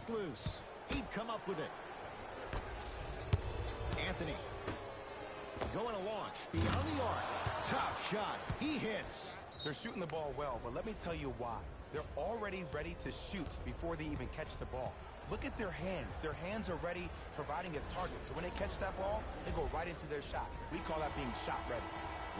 knocked loose. He'd come up with it. Anthony. Going to launch. Beyond the arc. Tough shot. He hits. They're shooting the ball well, but let me tell you why. They're already ready to shoot before they even catch the ball. Look at their hands. Their hands are ready, providing a target. So when they catch that ball, they go right into their shot. We call that being shot ready.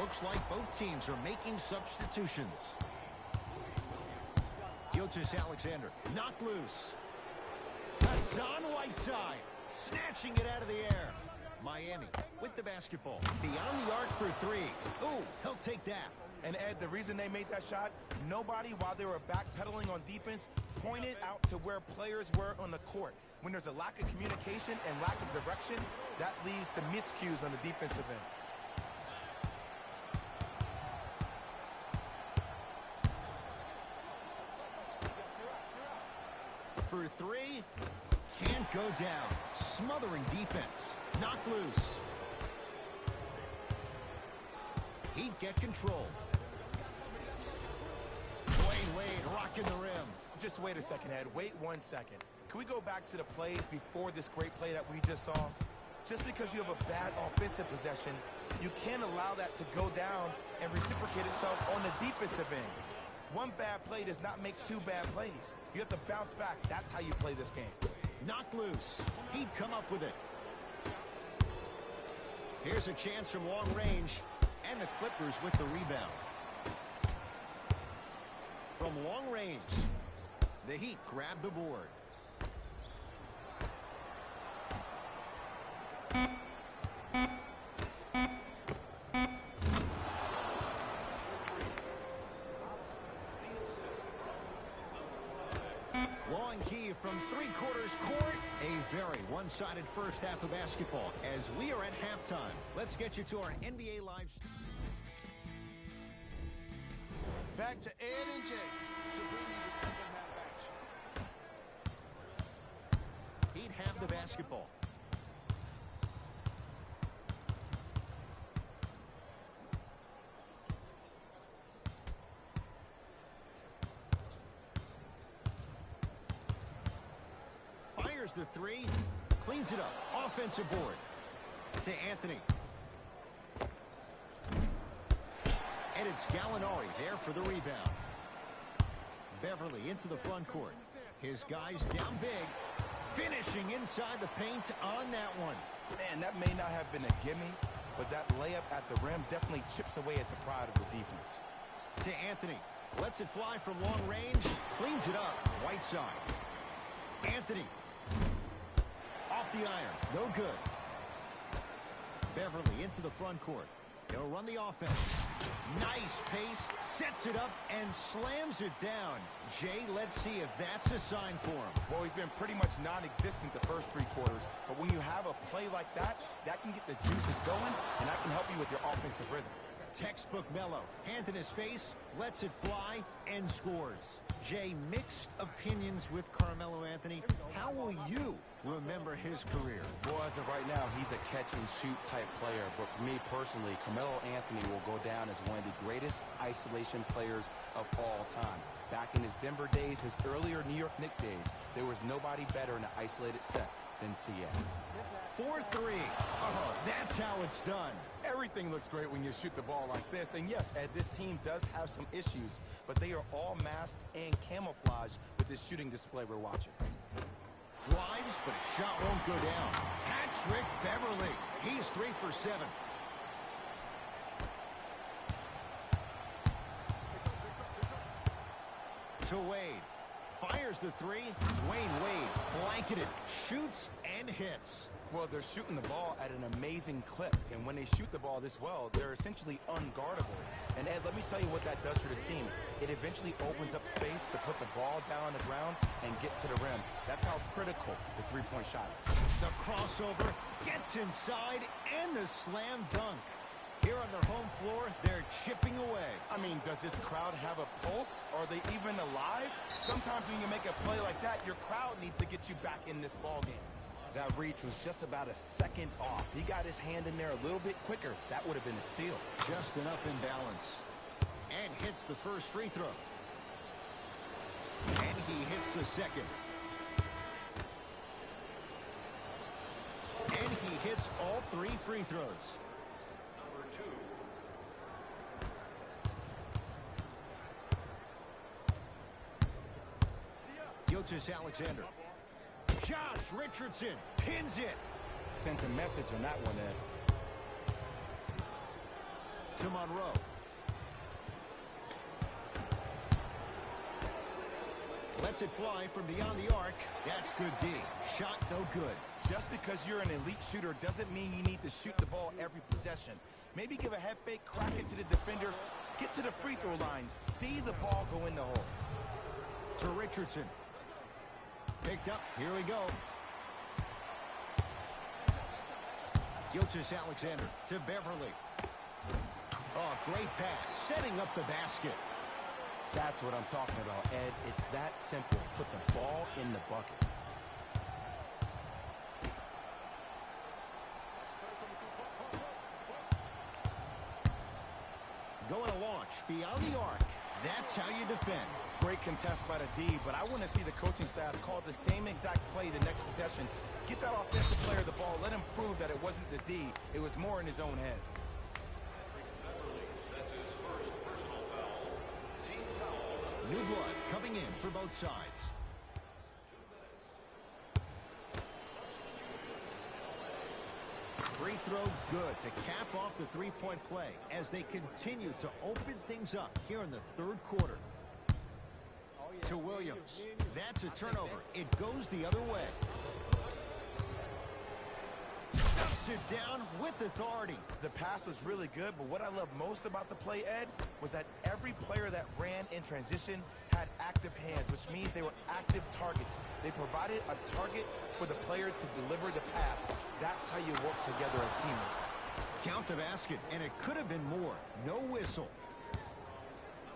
Looks like both teams are making substitutions. Gilgeous Alexander knocked loose. Hassan Whiteside snatching it out of the air. Miami with the basketball. Beyond the arc for three. Ooh, he'll take that. And Ed, the reason they made that shot, nobody, while they were backpedaling on defense, pointed out to where players were on the court. When there's a lack of communication and lack of direction, that leads to miscues on the defensive end. For three, can't go down. Smothering defense. Knocked loose. He'd get control. Dwayne Wade rocking the rim. Just wait a second, Ed. Wait 1 second. Can we go back to the play before this great play that we just saw? Just because you have a bad offensive possession, you can't allow that to go down and reciprocate itself on the defensive end. One bad play does not make two bad plays. You have to bounce back. That's how you play this game. Knocked loose. He'd come up with it. Here's a chance from long range. And the Clippers with the rebound. From long range, the Heat grab the board. Long key from three-quarters court. A very one-sided first half of basketball as we are at halftime. Let's get you to our NBA Live. Back to Ed and Jay to bring you the second half action. He'd have the basketball. Fires the three, cleans it up. Offensive board to Anthony. And it's Gallinari there for the rebound. Beverly into the front court. His guys down big. Finishing inside the paint on that one. Man, that may not have been a gimme, but that layup at the rim definitely chips away at the pride of the defense. To Anthony. Lets it fly from long range. Cleans it up. Whiteside. Anthony. Off the iron. No good. Beverly into the front court. He'll run the offense. Nice pace. Sets it up and slams it down. Jay, let's see if that's a sign for him. Well, he's been pretty much non-existent the first three quarters, but when you have a play like that, that can get the juices going, and that can help you with your offensive rhythm. Textbook Melo. Hand in his face, lets it fly, and scores. Jay, mixed opinions with Carmelo Anthony. How will you remember his career? Well, as of right now, he's a catch-and-shoot type player. But for me personally, Carmelo Anthony will go down as one of the greatest isolation players of all time. Back in his Denver days, his earlier New York Knicks days, there was nobody better in an isolated set than CA. 4-3. Oh, that's how it's done. Everything looks great when you shoot the ball like this. And yes, Ed, this team does have some issues, but they are all masked and camouflaged with this shooting display we're watching. Drives, but a shot won't go down. Hat-trick Beverly. He's 3 for 7. To Wade. Fires the three. Dwayne Wade blanketed. Shoots and hits. Well, they're shooting the ball at an amazing clip, and when they shoot the ball this well, they're essentially unguardable. And Ed, let me tell you what that does for the team. It eventually opens up space to put the ball down on the ground and get to the rim. That's how critical the three-point shot is. The crossover gets inside and the slam dunk. Here on their home floor, they're chipping away. I mean, does this crowd have a pulse? Are they even alive? Sometimes when you make a play like that, your crowd needs to get you back in this ball game. That reach was just about a second off. He got his hand in there a little bit quicker. That would have been a steal. Just enough imbalance. And hits the first free throw. And he hits the second. hits all 3 free throws. Gilgeous Alexander. Josh Richardson pins it. Sent a message on that one, Ed. To Monroe. Lets it fly from beyond the arc. That's good D. Shot no good. Just because you're an elite shooter doesn't mean you need to shoot the ball every possession. Maybe give a head fake, crack it to the defender, get to the free throw line, see the ball go in the hole. To Richardson. Picked up. Here we go. Gilgeous Alexander to Beverly. Oh, great pass. Setting up the basket. That's what I'm talking about, Ed. It's that simple. Put the ball in the bucket. Going to launch beyond the arc. That's how you defend. Great contest by the D, but I want to see the coaching staff call the same exact play the next possession. Get that offensive player the ball. Let him prove that it wasn't the D. It was more in his own head. New blood coming in for both sides. Free throw good to cap off the three-point play as they continue to open things up here in the third quarter. To Williams. That's a turnover. It goes the other way. Stuffs it down with authority. The pass was really good, but what I love most about the play, Ed, was that every player that ran in transition had active hands, which means they were active targets. They provided a target for the player to deliver the pass. That's how you work together as teammates. Count the basket, and it could have been more. No whistle.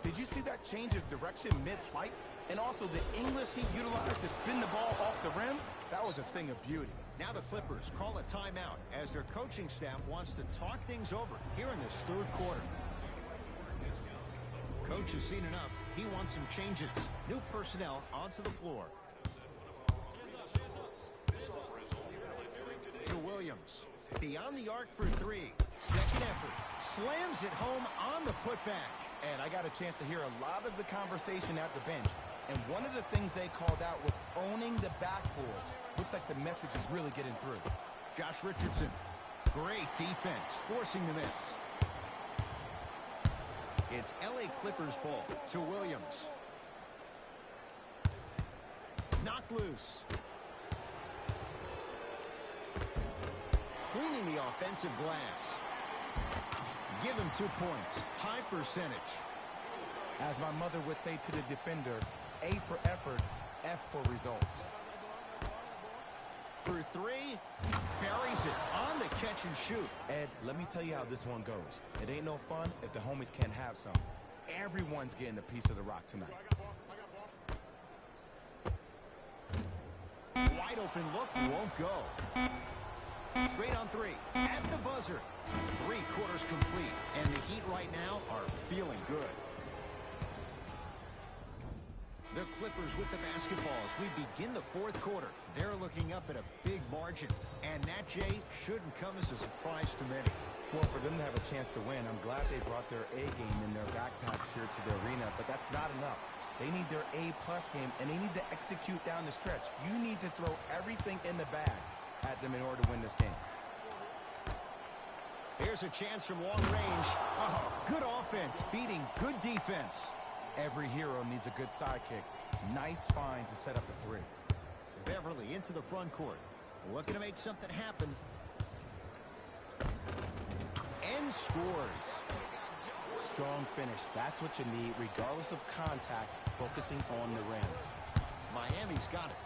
Did you see that change of direction mid-flight? And also the English he utilized to spin the ball off the rim? That was a thing of beauty. Now the Clippers call a timeout as their coaching staff wants to talk things over here in this third quarter. Coach has seen enough. He wants some changes. New personnel onto the floor. To Williams. Beyond the arc for 3. Second effort. Slams it home on the putback. And I got a chance to hear a lot of the conversation at the bench. And one of the things they called out was owning the backboards. Looks like the message is really getting through. Josh Richardson. Great defense, forcing the miss. It's LA Clippers ball to Williams. Knocked loose. Cleaning the offensive glass. Give him 2 points. High percentage. As my mother would say to the defender, A for effort, F for results. For 3, buries it on the catch and shoot. Ed, let me tell you how this one goes. It ain't no fun if the homies can't have some. Everyone's getting a piece of the rock tonight. Wide open look won't go. Straight on 3. At the buzzer. 3 quarters complete. And the Heat right now are feeling good. The Clippers with the basketball as we begin the fourth quarter. They're looking up at a big margin. And that, Jay, shouldn't come as a surprise to many. Well, for them to have a chance to win, I'm glad they brought their A game in their backpacks here to the arena. But that's not enough. They need their A-plus game, and they need to execute down the stretch. You need to throw everything in the bag at them in order to win this game. Here's a chance from long range. Oh, good offense beating good defense. Every hero needs a good sidekick. Nice find to set up the 3. Beverly into the front court. Looking to make something happen. And scores. Strong finish. That's what you need, regardless of contact, focusing on the rim. Miami's got it.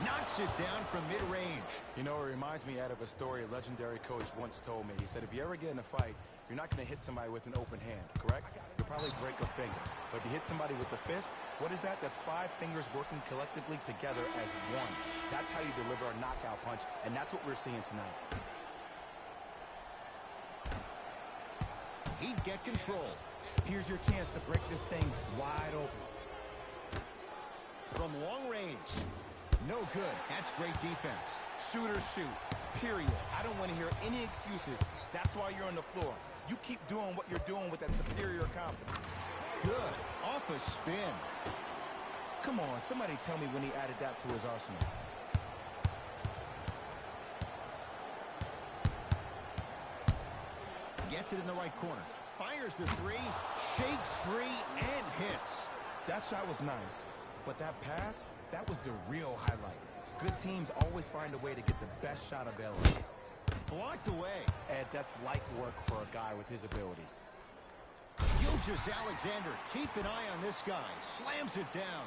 Knocks it down from mid-range. You know, it reminds me out of a story a legendary coach once told me. He said, if you ever get in a fight, you're not going to hit somebody with an open hand, correct? You'll probably break a finger. But if you hit somebody with a fist, what is that? That's 5 fingers working collectively together as one. That's how you deliver a knockout punch, and that's what we're seeing tonight. He'd get control. Here's your chance to break this thing wide open. From long range. No good. That's great defense. Shoot or shoot, period. I don't want to hear any excuses. That's why you're on the floor. You keep doing what you're doing with that superior confidence. Good. Off a spin. Come on, somebody tell me when he added that to his arsenal. Gets it in the right corner. Fires the three, shakes free, and hits. That shot was nice, but that pass, that was the real highlight. Good teams always find a way to get the best shot available. Blocked away. Ed, that's light work for a guy with his ability. Gilgeous Alexander, keep an eye on this guy. Slams it down.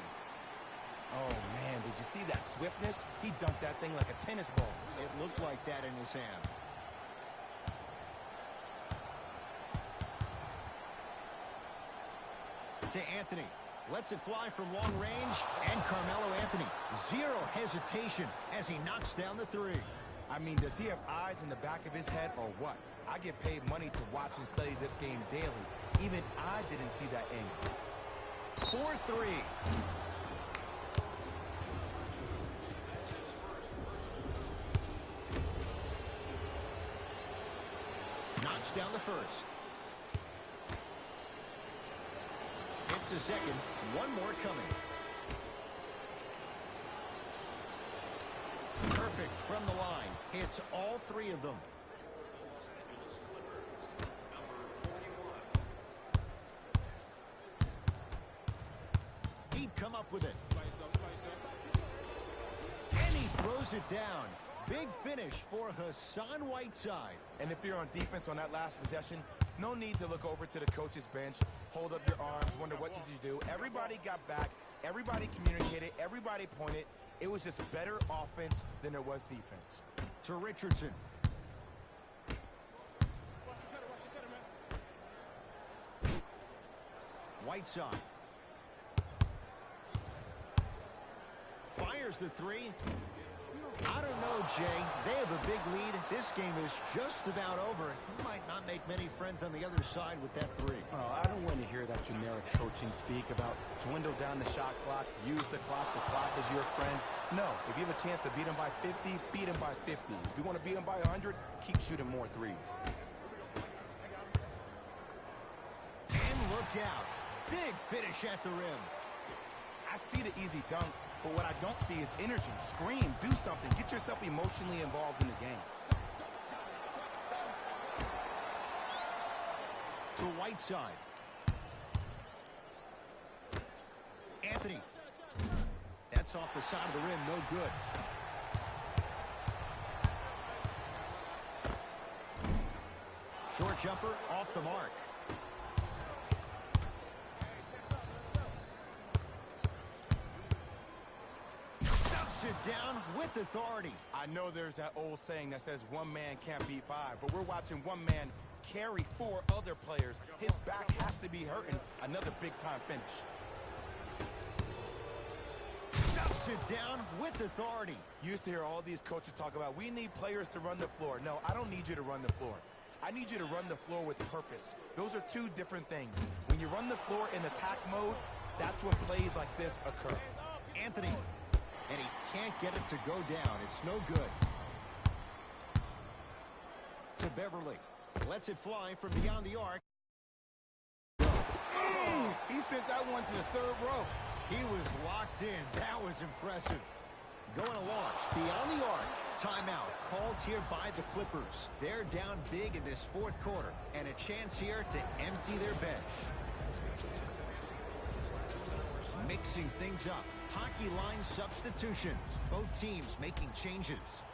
Oh, man, did you see that swiftness? He dunked that thing like a tennis ball. It looked like that in his hand. To Anthony. Lets it fly from long range. And Carmelo Anthony. Zero hesitation as he knocks down the three. I mean, does he have eyes in the back of his head or what? I get paid money to watch and study this game daily. Even I didn't see that angle. 4-3. Knocks down the first. Hits the second. One more coming. Perfect from the line. Hits all three of them. He'd come up with it. And he throws it down. Big finish for Hassan Whiteside. And if you're on defense on that last possession, no need to look over to the coach's bench, hold up your arms, wonder what did you do. Everybody got back. Everybody communicated. Everybody pointed. It was just better offense than there was defense. To Richardson. Whiteside. Fires the three. I don't know, Jay. They have a big lead. This game is just about over. He might not make many friends on the other side with that three. Oh, I don't want to hear that generic coaching speak about dwindle down the shot clock, use the clock is your friend. No, if you have a chance to beat him by 50, beat him by 50. If you want to beat him by 100, keep shooting more threes. And look out. Big finish at the rim. I see the easy dunk, but what I don't see is energy. Scream, do something. Get yourself emotionally involved in the game. To Whiteside. Anthony. That's off the side of the rim, no good. Short jumper off the mark. Stuffs it down with authority. I know there's that old saying that says one man can't beat five, but we're watching one man carry four other players. His back has to be hurting. Another big-time finish. Stuffs it down with authority. You used to hear all these coaches talk about, we need players to run the floor. No, I don't need you to run the floor. I need you to run the floor with purpose. Those are two different things. When you run the floor in attack mode, that's when plays like this occur. Anthony. And he can't get it to go down. It's no good. To Beverly. Lets it fly from beyond the arc. Oh, he sent that one to the third row. He was locked in. That was impressive. Going to launch beyond the arc. Timeout called here by the Clippers. They're down big in this fourth quarter. And a chance here to empty their bench. Mixing things up. Hockey line substitutions. Both teams making changes.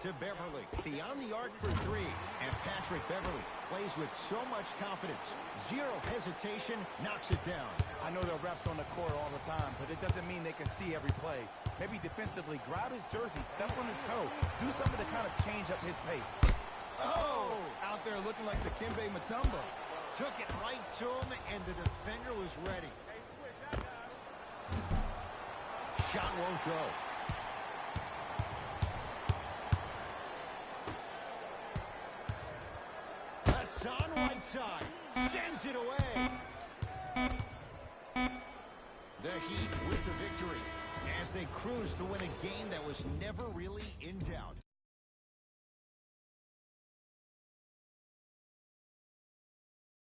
To Beverly. Beyond the arc for three. And Patrick Beverly plays with so much confidence. Zero hesitation. Knocks it down. I know there are refs on the court all the time, but it doesn't mean they can see every play. Maybe defensively, grab his jersey, step on his toe, do something to kind of change up his pace. Oh! Out there looking like the Kimbe Mutombo. Took it right to him, and the defender was ready. Shot won't go. Hassan Whiteside Sends it away. The Heat with the victory as they cruise to win a game that was never really in doubt.